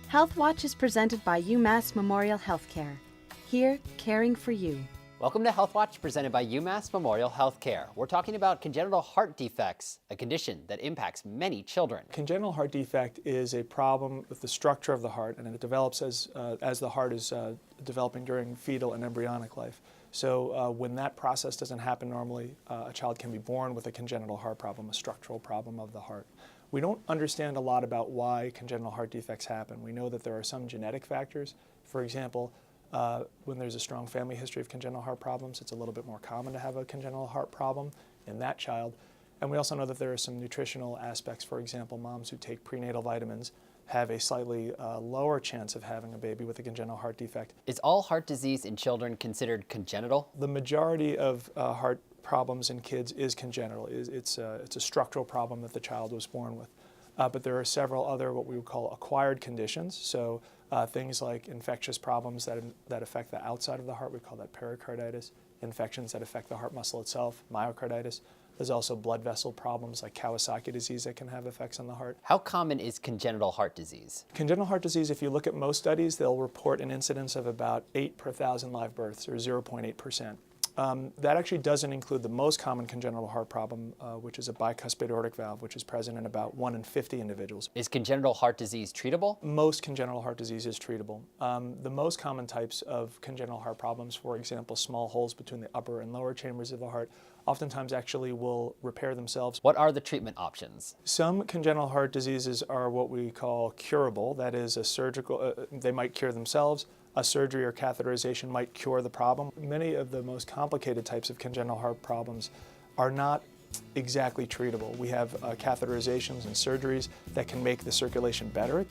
Health Watch is presented by UMass Memorial Healthcare. Here, caring for you. Welcome to Health Watch, presented by UMass Memorial Healthcare. We're talking about congenital heart defects, a condition that impacts many children. Congenital heart defect is a problem with the structure of the heart, and it develops as the heart is developing during fetal and embryonic life. So when that process doesn't happen normally, a child can be born with a congenital heart problem, a structural problem of the heart. We don't understand a lot about why congenital heart defects happen. We know that there are some genetic factors. For example, when there's a strong family history of congenital heart problems, it's a little bit more common to have a congenital heart problem in that child. And we also know that there are some nutritional aspects. For example, moms who take prenatal vitamins have a slightly lower chance of having a baby with a congenital heart defect. Is all heart disease in children considered congenital? The majority of heart problems in kids is congenital. It's a structural problem that the child was born with. But there are several other what we would call acquired conditions. So things like infectious problems that affect the outside of the heart, we call that pericarditis. Infections that affect the heart muscle itself, myocarditis. There's also blood vessel problems like Kawasaki disease that can have effects on the heart. How common is congenital heart disease? Congenital heart disease, if you look at most studies, they'll report an incidence of about 8 per 1,000 live births, or 0.8%. That actually doesn't include the most common congenital heart problem, which is a bicuspid aortic valve, which is present in about 1 in 50 individuals. Is congenital heart disease treatable? Most congenital heart disease is treatable. The most common types of congenital heart problems, for example, small holes between the upper and lower chambers of the heart, oftentimes actually will repair themselves. What are the treatment options? Some congenital heart diseases are what we call curable. That is, a surgical, they might cure themselves. A surgery or catheterization might cure the problem. Many of the most complicated types of congenital heart problems are not exactly treatable. We have catheterizations and surgeries that can make the circulation better.